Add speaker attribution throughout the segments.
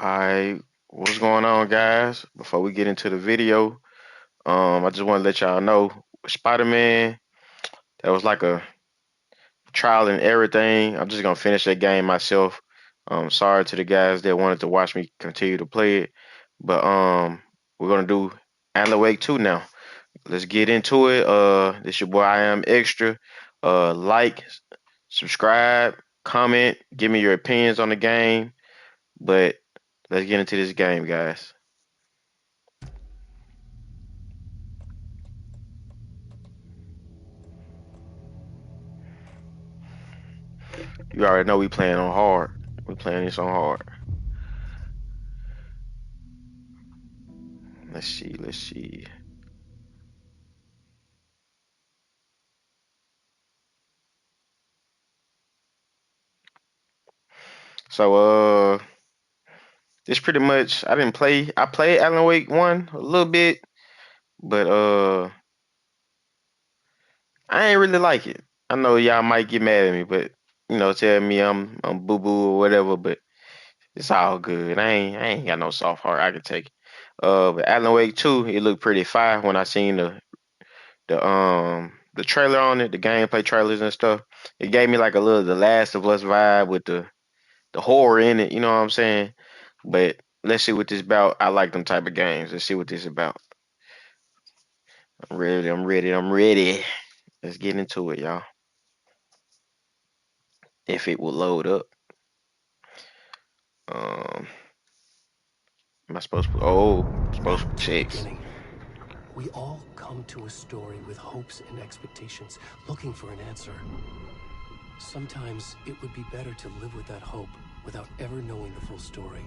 Speaker 1: Alright, what's going on, guys? Before we get into the video, I just want to let y'all know Spider-Man, that was like a trial and error thing. I'm just gonna finish that game myself. Sorry to the guys that wanted to watch me continue to play it, but we're gonna do Alan Wake 2 now. Let's get into it. This your boy I am Extra. Like, subscribe, comment, give me your opinions on the game. But let's get into this game, guys. You already know we playing on hard. We playing this on hard. Let's see. Let's see. So this pretty much I didn't play. I played Alan Wake 1 a little bit, but I ain't really like it. I know y'all might get mad at me, but tell me I'm boo boo or whatever. But it's all good. I ain't got no soft heart. I can take it. But Alan Wake 2, it looked pretty fire when I seen the trailer on it, the gameplay trailers and stuff. It gave me like a little The Last of Us vibe with the horror in it, you know what I'm saying? But let's see what this about. I like them type of games. Let's see what this about. I'm ready, I'm ready, I'm ready. Let's get into it, y'all. If it will load up. Um am I supposed to supposed to checks.
Speaker 2: We all come to a story with hopes and expectations, looking for an answer. Sometimes it would be better to live with that hope without ever knowing the full story.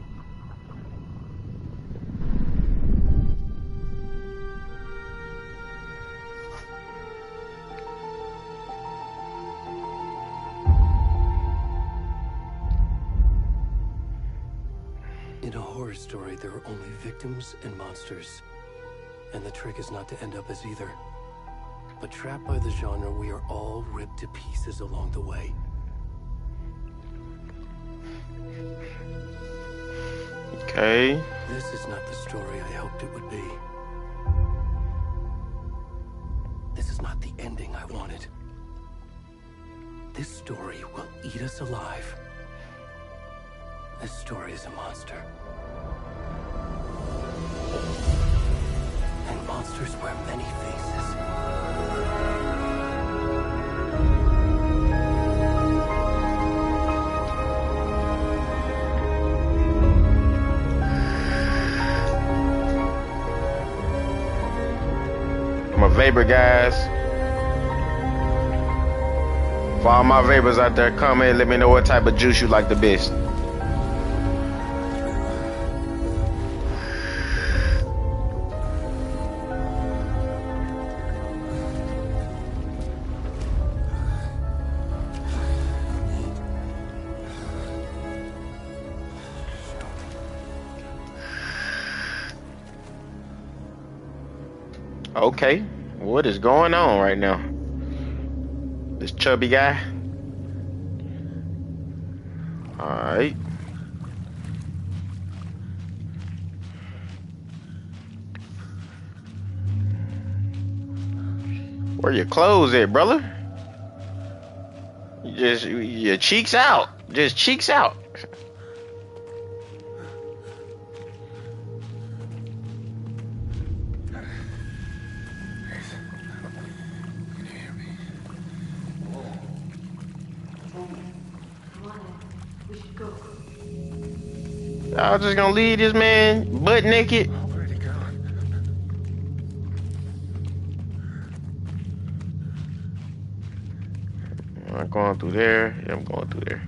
Speaker 2: In a horror story, there are only victims and monsters. And the trick is not to end up as either. But trapped by the genre, we are all ripped to pieces along the way.
Speaker 1: Okay.
Speaker 2: This is not the story I hoped it would be. This is not the ending I wanted. This story will eat us alive. This story is a monster. And monsters wear many faces.
Speaker 1: I'm a vapor, guys. For all my vapors out there, comment, let me know what type of juice you like the best. Okay, what is going on right now? This chubby guy. Alright. Where your clothes at, brother? Your cheeks out. Just cheeks out. Y'all just gonna leave this man butt naked?
Speaker 2: Where'd he go?
Speaker 1: I'm going through there. Yeah, I'm going through there.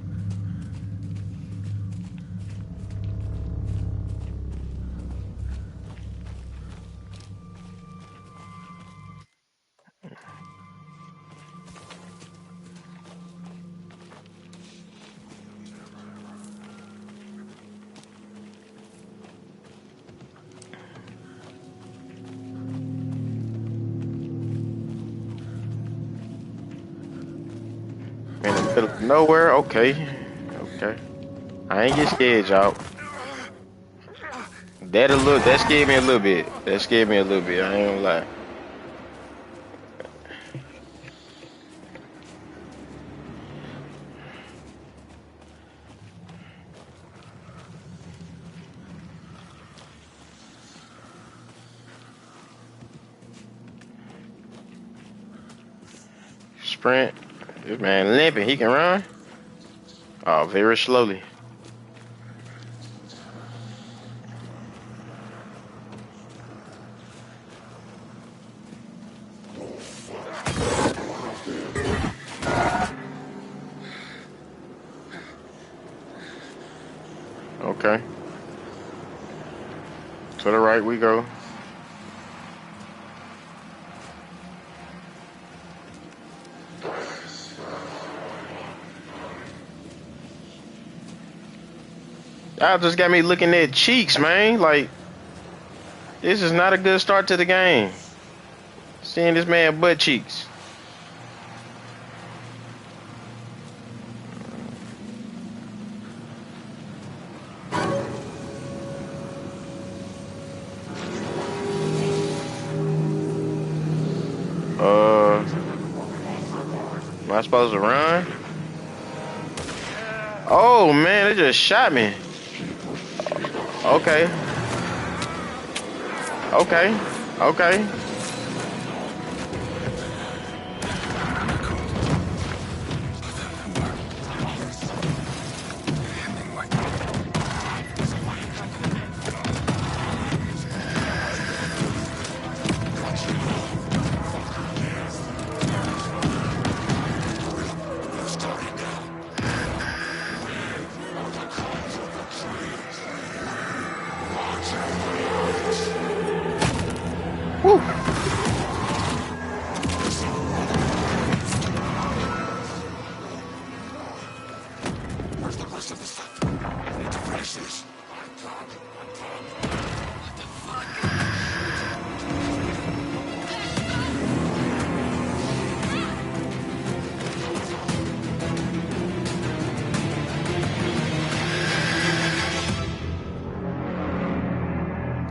Speaker 1: In the middle of nowhere. Okay. Okay. I ain't get scared, y'all. That scared me a little bit. That scared me a little bit. I ain't gonna lie. Sprint. This man limping. He can run. Oh, very slowly. Okay. To the right we go. Y'all just got me looking at cheeks, man. Like, this is not a good start to the game. Seeing this man butt cheeks. Am I supposed to run? Oh man, they just shot me. Okay. Okay. Okay. Woo.
Speaker 2: Where's the rest of the stuff? I need to finish this. What the fuck?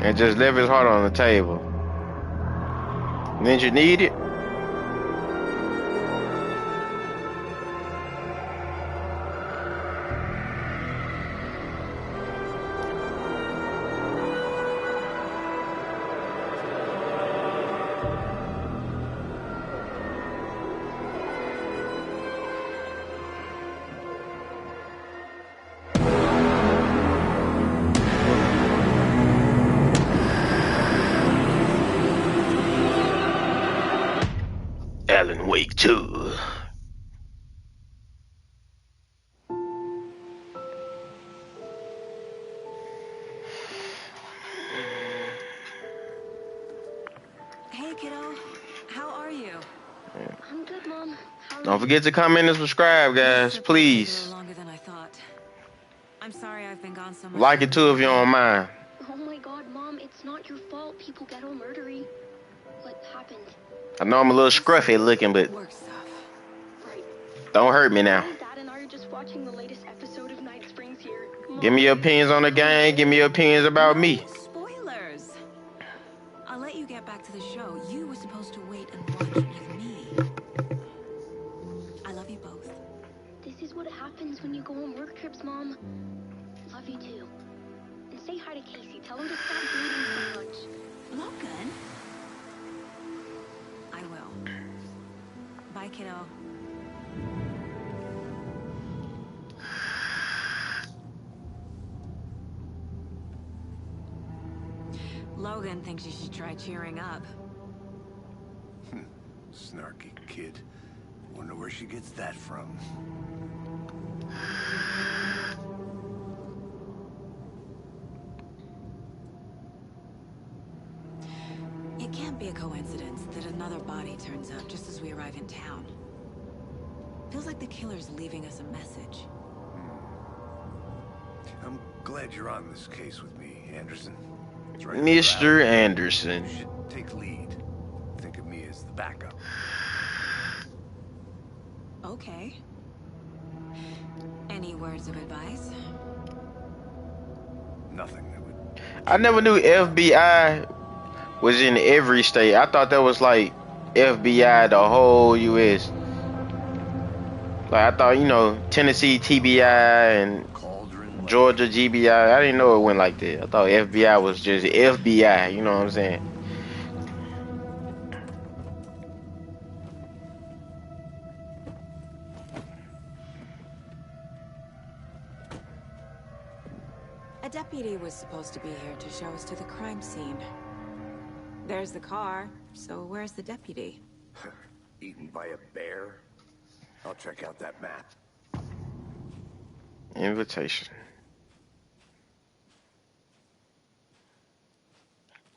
Speaker 1: And just left his heart on the table. Ninja need it. Alan Wake 2.
Speaker 3: Hey, kiddo. How are you?
Speaker 4: I'm good, Mom.
Speaker 1: Don't forget to comment and subscribe, guys.
Speaker 3: This trip might take a
Speaker 1: Please.
Speaker 3: little longer than I thought. I'm sorry I've been gone so much.
Speaker 1: Like it too if you don't mind.
Speaker 4: Oh my God, Mom, it's not your fault. People get all murdery. What happened?
Speaker 1: I know I'm a little scruffy looking, but
Speaker 3: Work stuff.
Speaker 4: Right.
Speaker 1: don't hurt me now.
Speaker 4: Dad and I are just watching the latest episode of Night Springs here.
Speaker 1: Give me your opinions on the game. Give me your opinions about me.
Speaker 3: No spoilers. I'll let you get back to the show. You were supposed to wait and watch with me. I love you both.
Speaker 4: This is what happens when you go on work trips, Mom. Love you too. And say hi to Casey. Tell him to stop bleeding so much.
Speaker 3: Logan? I will. Bye, kiddo. Logan thinks you should try cheering up.
Speaker 2: Snarky kid. Wonder where she gets that from.
Speaker 3: It can't be a coincidence that another body turns up just as we arrive in town. Feels like the killer's leaving us a message.
Speaker 2: I'm glad you're on this case with me, Anderson. It's right up
Speaker 1: Mr.
Speaker 2: your alley.
Speaker 1: Anderson.
Speaker 2: You should take lead. Think of me as the backup.
Speaker 3: Okay. Any words of advice?
Speaker 2: Nothing that would
Speaker 1: I never knew FBI was in every state. I thought that was like FBI the whole US. Like I thought, Tennessee TBI and
Speaker 2: Cauldron Lake.
Speaker 1: Georgia GBI. I didn't know it went like that. I thought FBI was just FBI. You know what I'm saying?
Speaker 3: A deputy was supposed to be here to show us to the crime scene. There's the car, so where's the deputy?
Speaker 2: Eaten by a bear? I'll check out that map.
Speaker 1: Invitation.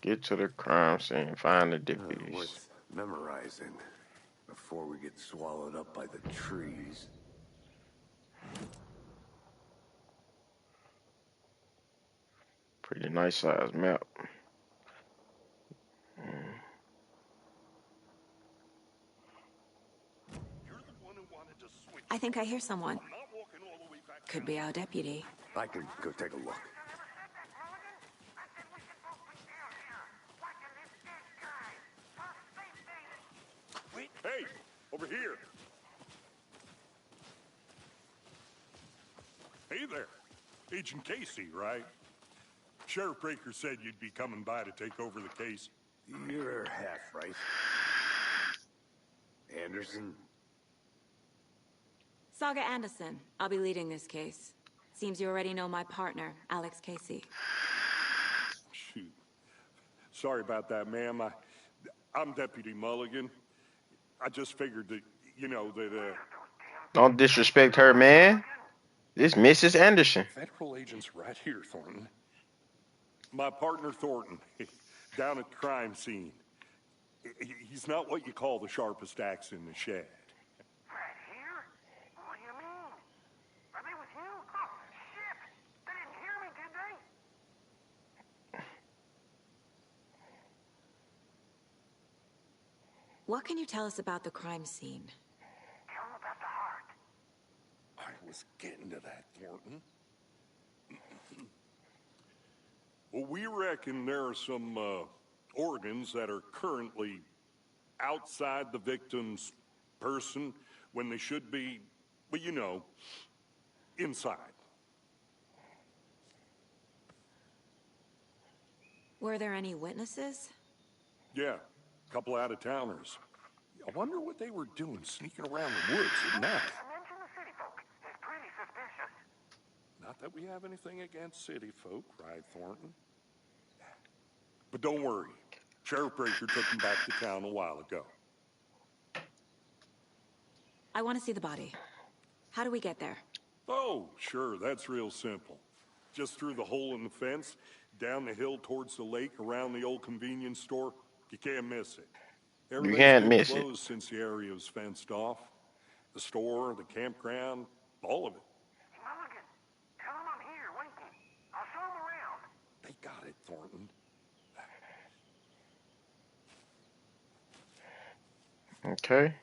Speaker 1: Get to the crime scene. Find the deputies.
Speaker 2: Worth memorizing before we get swallowed up by the trees.
Speaker 1: Pretty nice size map.
Speaker 3: I think I hear someone. Could be our deputy.
Speaker 2: I can go take a look.
Speaker 5: Hey, over here. Hey there. Agent Casey, right? Sheriff Breaker said you'd be coming by to take over the case.
Speaker 2: You're half right. Anderson?
Speaker 3: Saga Anderson. I'll be leading this case. Seems you already know my partner, Alex Casey.
Speaker 5: Shoot. Sorry about that, ma'am. I'm Deputy Mulligan. I just figured that,
Speaker 1: Don't disrespect her, man. This Mrs. Anderson.
Speaker 5: Federal agents right here, Thornton. My partner, Thornton, down at the crime scene. He's not what you call the sharpest axe in the shed.
Speaker 6: Right here? What do you mean? Are they with you? Oh, shit! They didn't hear me, did they?
Speaker 3: What can you tell us about the crime scene?
Speaker 6: Tell them about the heart.
Speaker 5: I was getting to that, Thornton. Well, we reckon there are some organs that are currently outside the victim's person when they should be, well, inside.
Speaker 3: Were there any witnesses?
Speaker 5: Yeah, a couple out-of-towners. I wonder what they were doing sneaking around the woods at night.
Speaker 6: Mention the city folk. It's pretty suspicious.
Speaker 5: Not that we have anything against city folk, right, Thornton? But don't worry. Sheriff Breaker took him back to town a while ago.
Speaker 3: I want to see the body. How do we get there?
Speaker 5: Oh, sure, that's real simple. Just through the hole in the fence, down the hill towards the lake, around the old convenience store. You can't miss it.
Speaker 1: You can't
Speaker 5: Everything's
Speaker 1: miss
Speaker 5: been
Speaker 1: it.
Speaker 5: closed since the area was fenced off. The store, the campground, all of it.
Speaker 6: Mulligan, tell them I'm here, waiting. I'll show them around.
Speaker 5: They got it, Thornton.
Speaker 1: Okay.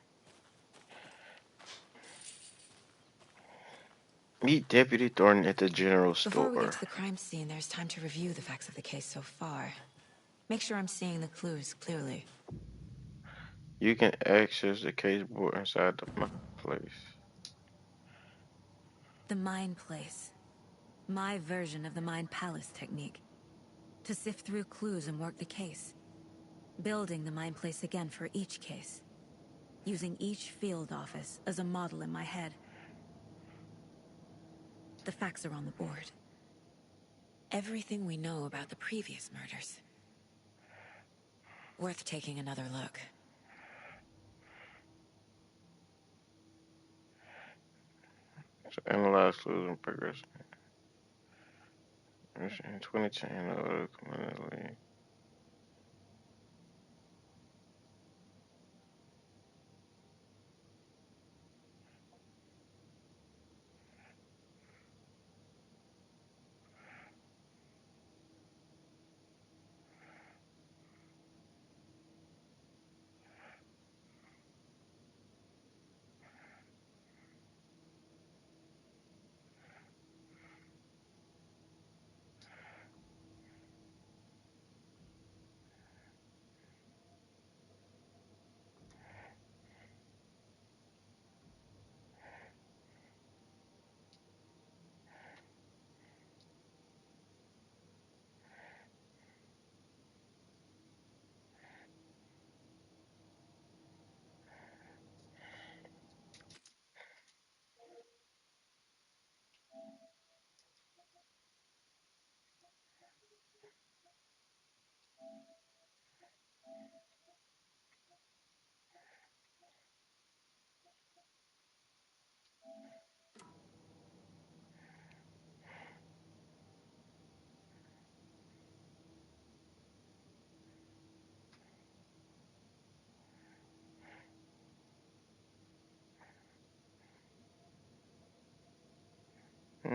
Speaker 1: Meet Deputy Thornton at the general
Speaker 3: Before we get
Speaker 1: store.
Speaker 3: to the crime scene, there's time to review the facts of the case so far. Make sure I'm seeing the clues clearly.
Speaker 1: You can access the case board inside the place.
Speaker 3: The Mind Place. My version of the Mind Palace technique. To sift through clues and work the case. Building the Mind Place again for each case. Using each field office as a model in my head. The facts are on the board. Everything we know about the previous murders. Worth taking another look.
Speaker 1: So analyze clues and progress. In 2010, commonly.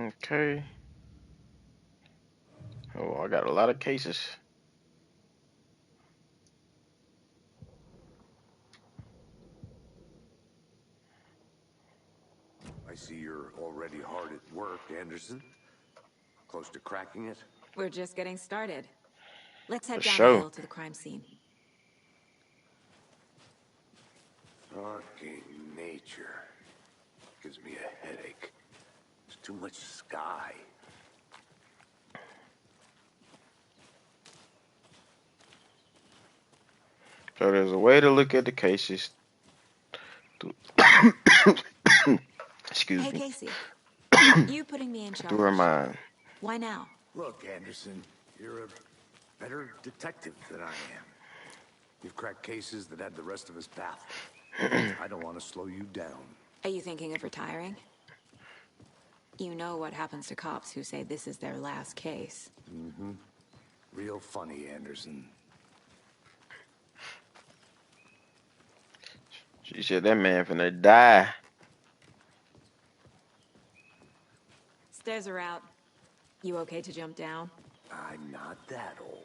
Speaker 1: Okay. Oh, I got a lot of cases.
Speaker 7: I see you're already hard at work, Anderson. Close to cracking it?
Speaker 3: We're just getting started. Let's
Speaker 1: For
Speaker 3: head down the
Speaker 1: sure.
Speaker 3: hill to the crime scene.
Speaker 7: Fucking nature. Gives me a headache. There's too much sky.
Speaker 1: So there's a way to look at the cases. Excuse
Speaker 3: Hey,
Speaker 1: me.
Speaker 3: Casey. You putting me in
Speaker 1: Through her
Speaker 3: charge.
Speaker 1: mind.
Speaker 3: Why now?
Speaker 7: Look, Anderson, you're a better detective than I am. You've cracked cases that had the rest of us baffled. I don't want to slow you down.
Speaker 3: Are you thinking of retiring? You know what happens to cops who say this is their last case.
Speaker 7: Mm-hmm. Real funny, Anderson.
Speaker 1: She said that man finna die.
Speaker 3: Stairs are out. You okay to jump down?
Speaker 7: I'm not that old.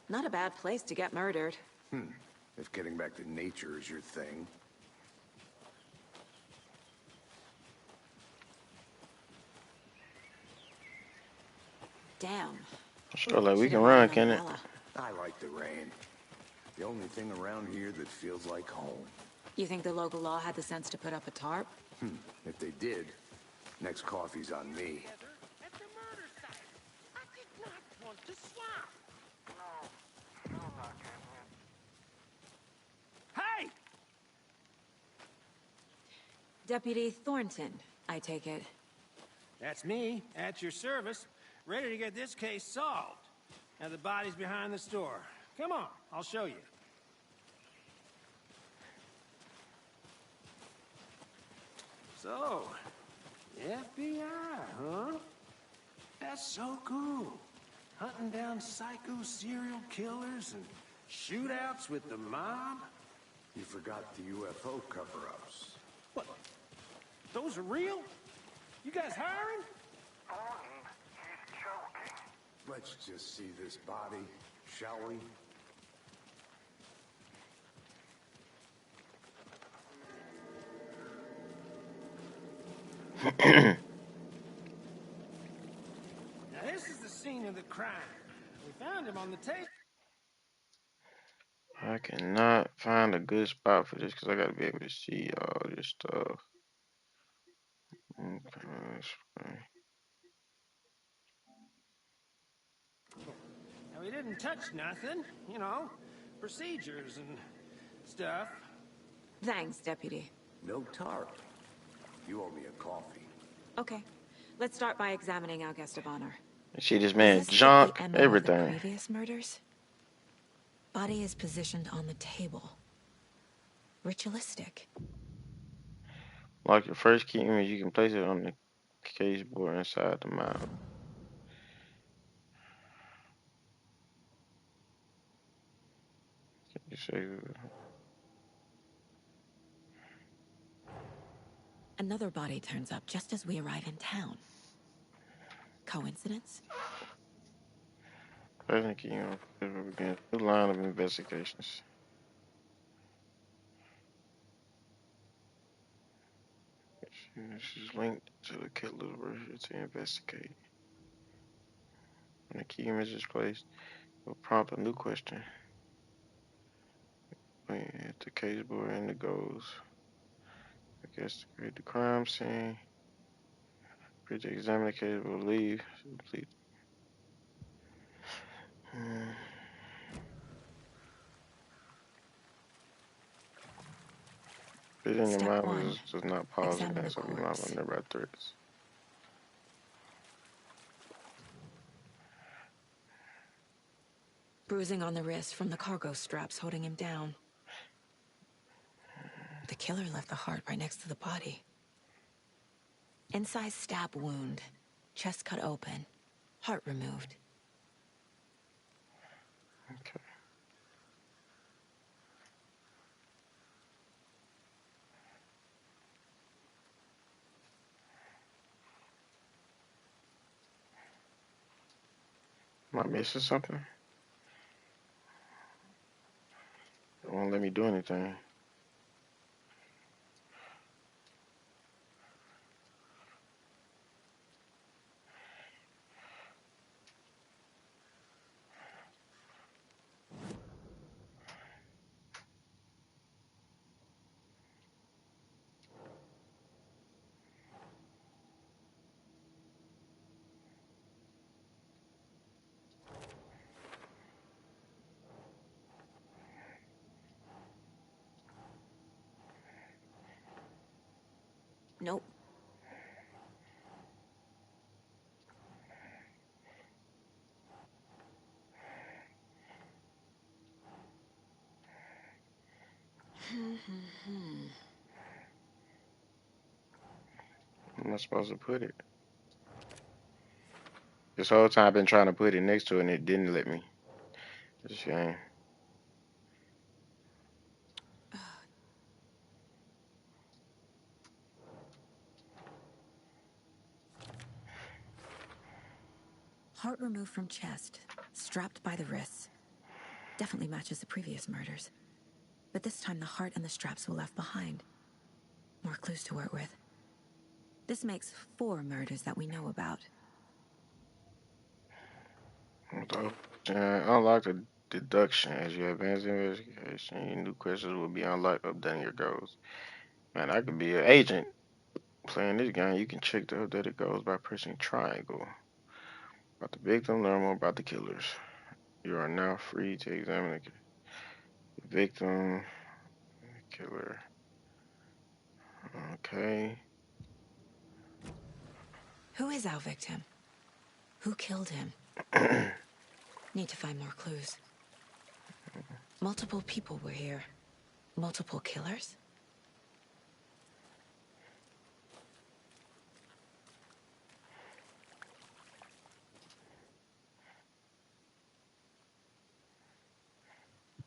Speaker 3: Not a bad place to get murdered.
Speaker 7: If getting back to nature is your thing.
Speaker 3: Damn.
Speaker 1: Sure, like we
Speaker 3: Should
Speaker 1: can
Speaker 3: have brought
Speaker 1: run,
Speaker 3: an
Speaker 1: can it?
Speaker 3: umbrella.
Speaker 7: I like the rain. The only thing around here that feels like home.
Speaker 3: You think the local law had the sense to put up a tarp?
Speaker 7: If they did, next coffee's on me.
Speaker 6: At the murder site. I did not want to swap. No, not Hey!
Speaker 3: Deputy Thornton, I take it.
Speaker 8: That's me, at your service, ready to get this case solved. Now the body's behind the store. Come on, I'll show you. So, FBI, huh? That's so cool. Hunting down psycho serial killers and shootouts with the mob.
Speaker 7: You forgot the UFO cover-ups.
Speaker 8: What? Those are real? You guys hiring?
Speaker 6: He's choking.
Speaker 7: Let's just see this body, shall we?
Speaker 8: Now this is the scene of the crime. We found him on the table.
Speaker 1: I cannot find a good spot for this because I gotta be able to see all this stuff. Okay.
Speaker 8: Now we didn't touch nothing, you know, procedures and stuff.
Speaker 3: Thanks, Deputy.
Speaker 7: No tarp. You owe me a coffee.
Speaker 3: Okay. Let's start by examining our guest of honor.
Speaker 1: See this
Speaker 3: Does
Speaker 1: man
Speaker 3: this fit
Speaker 1: junk,
Speaker 3: the MO of the
Speaker 1: everything.
Speaker 3: previous murders? Body is positioned on the table. Ritualistic.
Speaker 1: Like your first key image, you can place it on the case board inside the mount. You say
Speaker 3: Another body turns up just as we arrive in town. Coincidence?
Speaker 1: present key on begins new line of investigations. This is linked to the killer's version to investigate. When the key image is placed, it will prompt a new question. At the case board and it goes. I guess to create the crime scene. To examine the case will leave. Complete Beating your
Speaker 3: Step
Speaker 1: mind
Speaker 3: 1.
Speaker 1: does not pause
Speaker 3: Examine the
Speaker 1: against your mind
Speaker 3: corpse.
Speaker 1: when nearby threats.
Speaker 3: Bruising on the wrist from the cargo straps holding him down. The killer left the heart right next to the body. Incised stab wound. Chest cut open. Heart removed.
Speaker 1: Okay. Am I missing something? It won't let me do anything.
Speaker 3: Nope.
Speaker 1: Where am I supposed to put it? This whole time I've been trying to put it next to it and it didn't let me. It's a shame.
Speaker 3: Heart removed from chest. Strapped by the wrists. Definitely matches the previous murders. But this time the heart and the straps were left behind. More clues to work with. This makes 4 murders that we know about.
Speaker 1: Unlock the deduction as you advance the investigation. New questions will be unlocked, updating your goals. Man, I could be an agent playing this game. You can check the updated goals by pressing triangle. About the victim, learn more about the killers. You are now free to examine the victim, killer. Okay.
Speaker 3: Who is our victim? Who killed him? Need to find more clues. Multiple people were here. Multiple killers?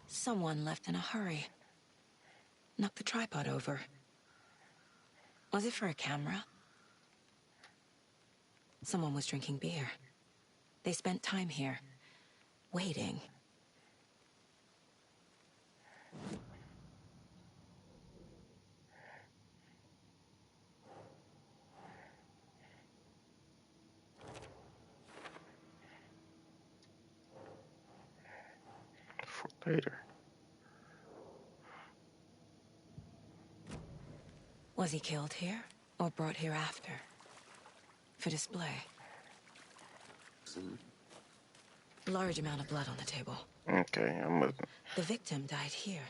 Speaker 3: Someone left in a hurry. Knocked the tripod over. Was it for a camera? Someone was drinking beer. They spent time here. Waiting.
Speaker 1: For later.
Speaker 3: Was he killed here? Or brought here after? For display? Large amount of blood on the table.
Speaker 1: Okay, I'm looking.
Speaker 3: The victim died here.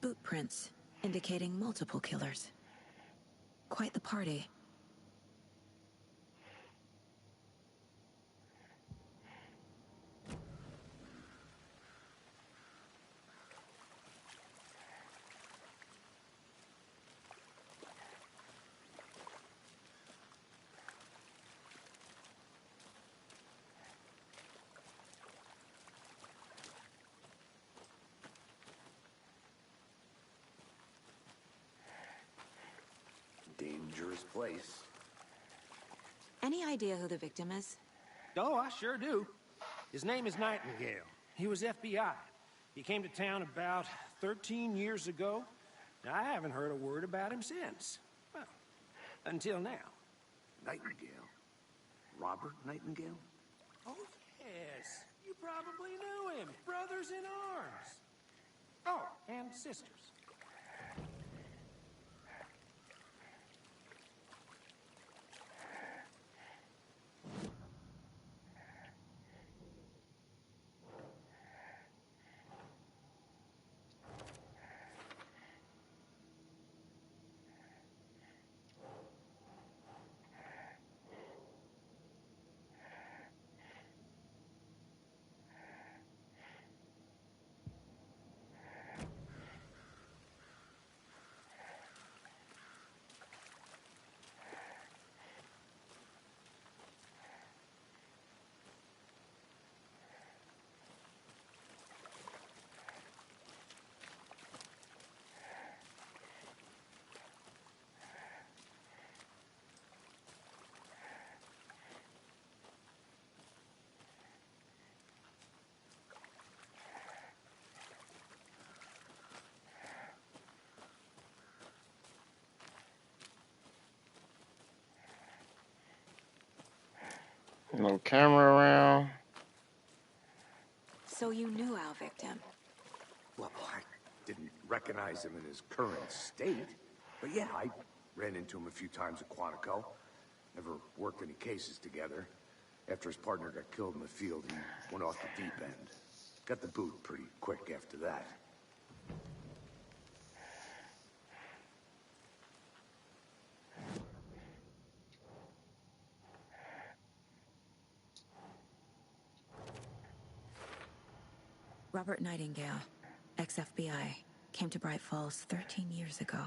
Speaker 3: Boot prints, indicating multiple killers. Quite the party.
Speaker 7: Dangerous place.
Speaker 3: Any idea who the victim is?
Speaker 8: Oh, I sure do. His name is Nightingale. He was FBI. He came to town about 13 years ago. I haven't heard a word about him since. Well, until now.
Speaker 7: Nightingale? Robert Nightingale?
Speaker 8: Oh, yes. You probably knew him. Brothers in arms. Oh, and sisters.
Speaker 1: No camera around.
Speaker 3: So you knew our victim.
Speaker 7: Well, I didn't recognize him in his current state. But yeah, I ran into him a few times at Quantico. Never worked any cases together. After his partner got killed in the field, he went off the deep end. Got the boot pretty quick after that.
Speaker 3: Robert Nightingale, ex-FBI, came to Bright Falls 13 years ago.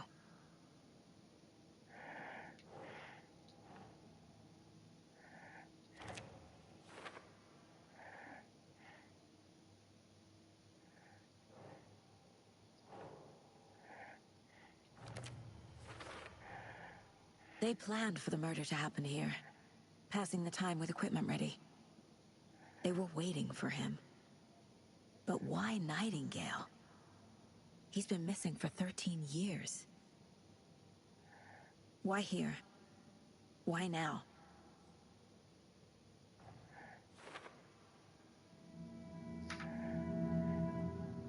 Speaker 3: They planned for the murder to happen here, passing the time with equipment ready. They were waiting for him. But why Nightingale? He's been missing for 13 years. Why here? Why now?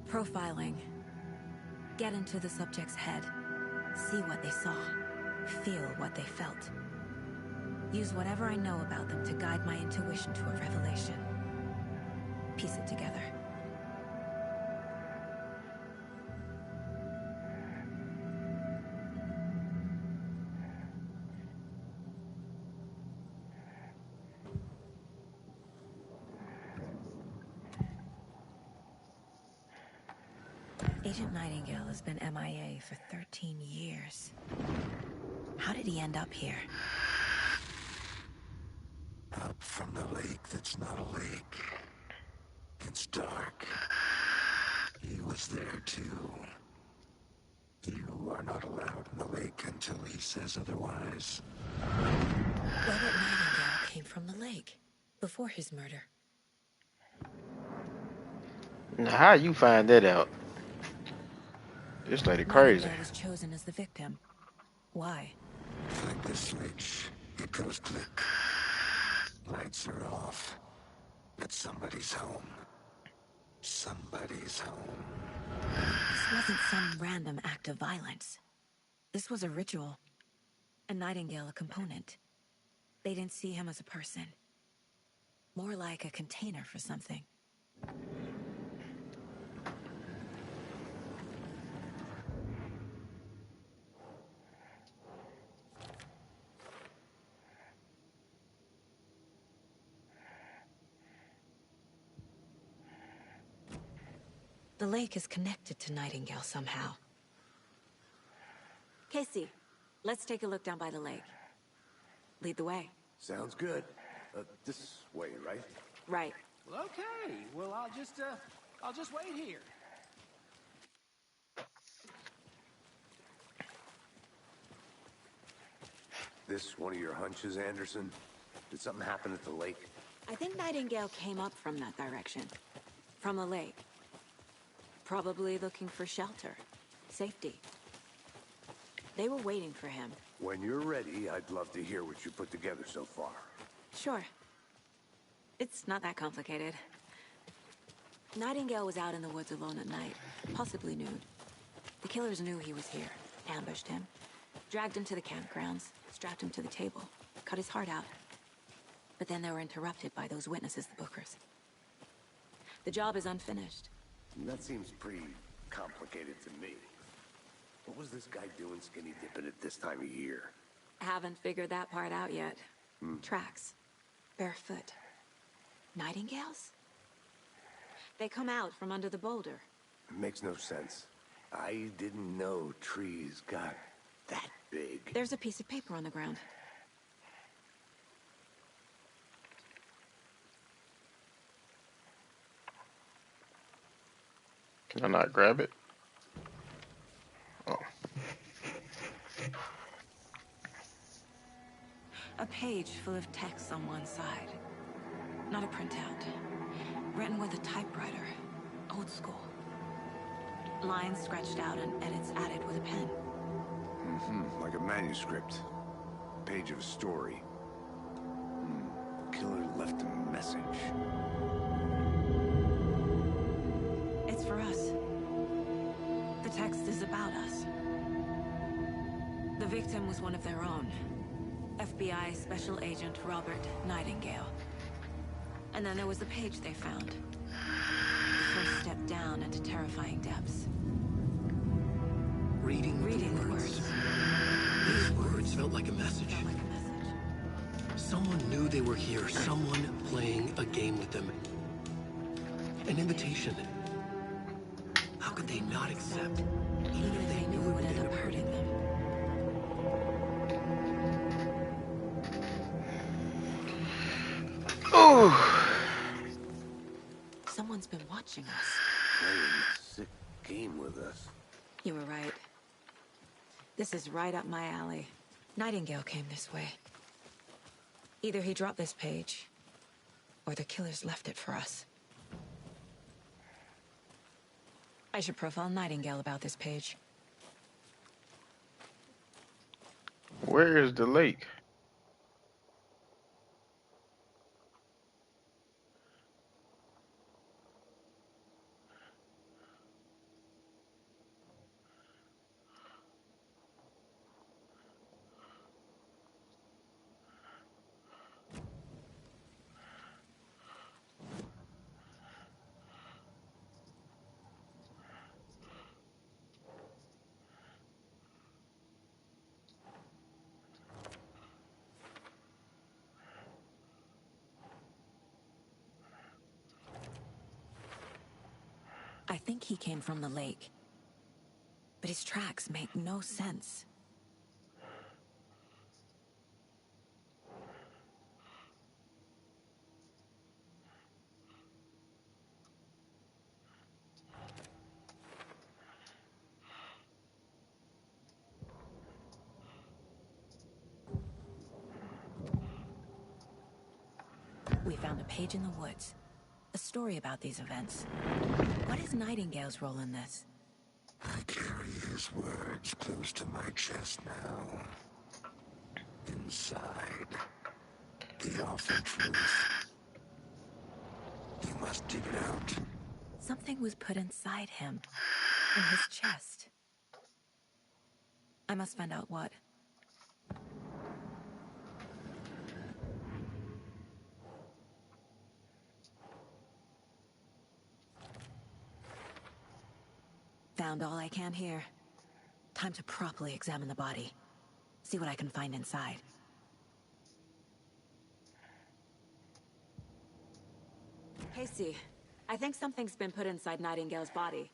Speaker 3: Profiling. Get into the subject's head. See what they saw. Feel what they felt. Use whatever I know about them to guide my intuition to a revelation. Piece it together. Agent Nightingale has been MIA for 13 years. How did he end up here?
Speaker 9: Up from the lake that's not a lake. It's dark. He was there too. You are not allowed in the lake until he says otherwise.
Speaker 3: Robert Nightingale came from the lake, before his murder.
Speaker 1: Now, how you find that out? This lady crazy.
Speaker 3: Nightingale was chosen as the victim. Why?
Speaker 9: Flick the switch. It goes click. Lights are off. But somebody's home. Somebody's home.
Speaker 3: This wasn't some random act of violence. This was a ritual. And Nightingale a component. They didn't see him as a person. More like a container for something. The lake is connected to Nightingale somehow. Casey, let's take a look down by the lake. Lead the way.
Speaker 7: Sounds good. This way, right?
Speaker 3: Right.
Speaker 8: Well, okay. Well, I'll just wait here.
Speaker 7: This one of your hunches, Anderson? Did something happen at the lake?
Speaker 3: I think Nightingale came up from that direction. From the lake. Probably looking for shelter. Safety. They were waiting for him.
Speaker 7: When you're ready, I'd love to hear what you put together so far.
Speaker 3: Sure. It's not that complicated. Nightingale was out in the woods alone at night, possibly nude. The killers knew he was here, ambushed him, dragged him to the campgrounds, strapped him to the table, cut his heart out. But then they were interrupted by those witnesses, the Bookers. The job is unfinished.
Speaker 7: That seems pretty complicated to me. What was this guy doing skinny dipping at this time of year?
Speaker 3: Haven't figured that part out yet. Tracks. Barefoot. Nightingales? They come out from under the boulder.
Speaker 7: It makes no sense. I didn't know trees got that big.
Speaker 3: There's a piece of paper on the ground.
Speaker 1: Can I not grab it? Oh.
Speaker 3: A page full of text on one side. Not a printout. Written with a typewriter. Old school. Lines scratched out and edits added with a pen.
Speaker 7: Like a manuscript. Page of a story. Killer left a message.
Speaker 3: It's for us. The text is about us. The victim was one of their own. FBI Special Agent Robert Nightingale. And then there was the page they found. The first step down into terrifying depths.
Speaker 2: Reading the words. These words felt like a message. Someone knew they were here. Someone playing a game with them. An invitation. How could they not accept, even if they knew it would end up hurting them?
Speaker 1: Oh.
Speaker 3: Someone's been watching us.
Speaker 7: Playing a sick game with us.
Speaker 3: You were right. This is right up my alley. Nightingale came this way. Either he dropped this page, or the killers left it for us. I should profile Nightingale about this page.
Speaker 1: Where is the lake?
Speaker 3: I think he came from the lake. But his tracks make no sense. We found a page in the woods. A story about these events. What is Nightingale's role in this?
Speaker 9: I carry his words close to my chest now. Inside, the awful truth. You must dig it out.
Speaker 3: Something was put inside him. In his chest. I must find out what. Found all I can here. Time to properly examine the body. See what I can find inside. Casey, I think something's been put inside Nightingale's body.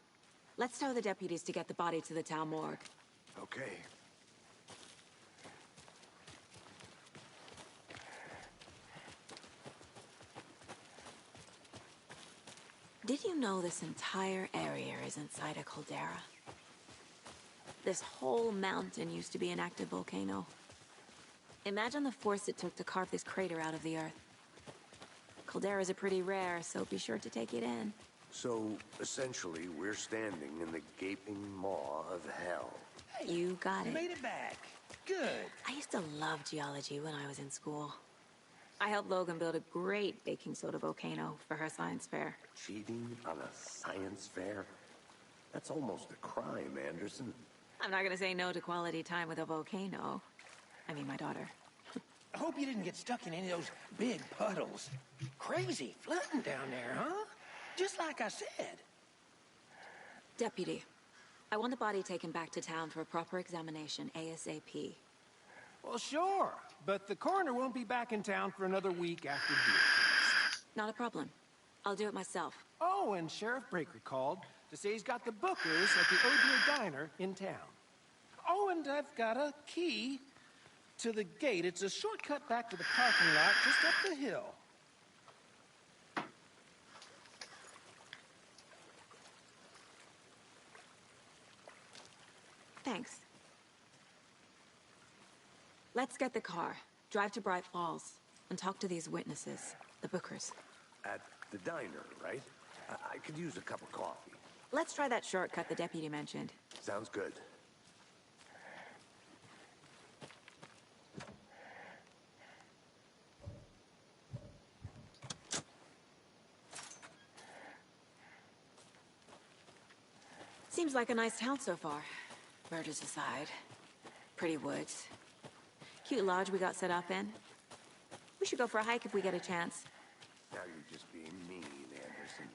Speaker 3: Let's tell the deputies to get the body to the town morgue.
Speaker 7: Okay.
Speaker 3: Did you know this entire area is inside a caldera? This whole mountain used to be an active volcano. Imagine the force it took to carve this crater out of the earth. Calderas are pretty rare, so be sure to take it in.
Speaker 7: So, essentially, we're standing in the gaping maw of hell.
Speaker 3: You got it.
Speaker 8: Made it back. Good.
Speaker 3: I used to love geology when I was in school. I helped Logan build a great baking soda volcano for her science fair.
Speaker 7: Cheating on a science fair? That's almost a crime, Anderson.
Speaker 3: I'm not gonna say no to quality time with a volcano. I mean, my daughter.
Speaker 8: I hope you didn't get stuck in any of those big puddles. Crazy flooding down there, huh? Just like I said.
Speaker 3: Deputy, I want the body taken back to town for a proper examination, ASAP.
Speaker 8: Well, sure, but the coroner won't be back in town for another week after Deerfest.
Speaker 3: Not a problem. I'll do it myself.
Speaker 8: Oh, and Sheriff Breaker called to say he's got the bookers at the O'Dear Diner in town. Oh, and I've got a key to the gate. It's a shortcut back to the parking lot just up the hill.
Speaker 3: Thanks. Let's get the car, drive to Bright Falls, and talk to these witnesses, the bookers.
Speaker 7: At the diner, right? I could use a cup of coffee.
Speaker 3: Let's try that shortcut the deputy mentioned.
Speaker 7: Sounds good.
Speaker 3: Seems like a nice town so far. Murders aside. Pretty woods. Cute lodge we got set up in. We should go for a hike if we get a chance.
Speaker 7: Now you're just being mean, Anderson.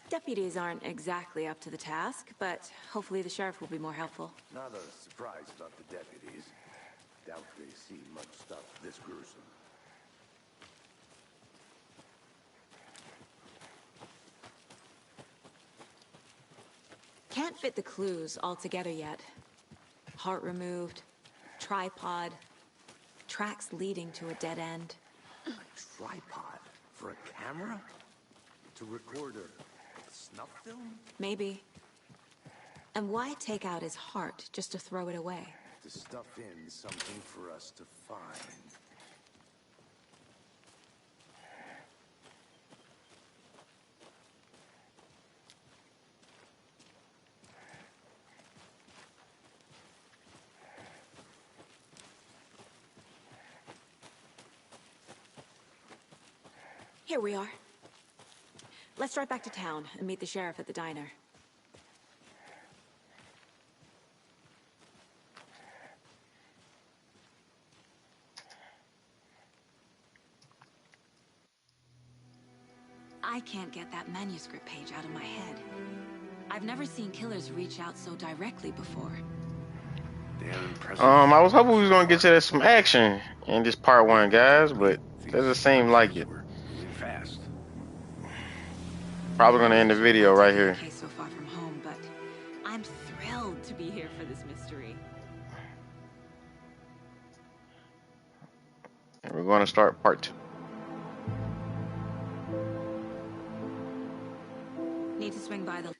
Speaker 3: Deputies aren't exactly up to the task, but hopefully the sheriff will be more helpful.
Speaker 7: Not a surprise about the deputies. Doubt they see much stuff this gruesome.
Speaker 3: Can't fit the clues all together yet. Heart removed, tripod, tracks leading to a dead end.
Speaker 7: A tripod? For a camera? To record a snuff film?
Speaker 3: Maybe. And why take out his heart just to throw it away?
Speaker 7: To stuff in something for us to find.
Speaker 3: Here we are. Let's drive back to town and meet the sheriff at the diner. I can't get that manuscript page out of my head. I've never seen killers reach out so directly before.
Speaker 7: Damn impressive.
Speaker 1: I was hoping we was gonna get to some action in this part one, guys, but doesn't seem like it.
Speaker 7: Moving fast.
Speaker 1: Probably gonna end the video right here.
Speaker 3: Case so far from home, but I'm thrilled to be here for this mystery.
Speaker 1: And we're gonna start part 2.
Speaker 3: Need to swing by the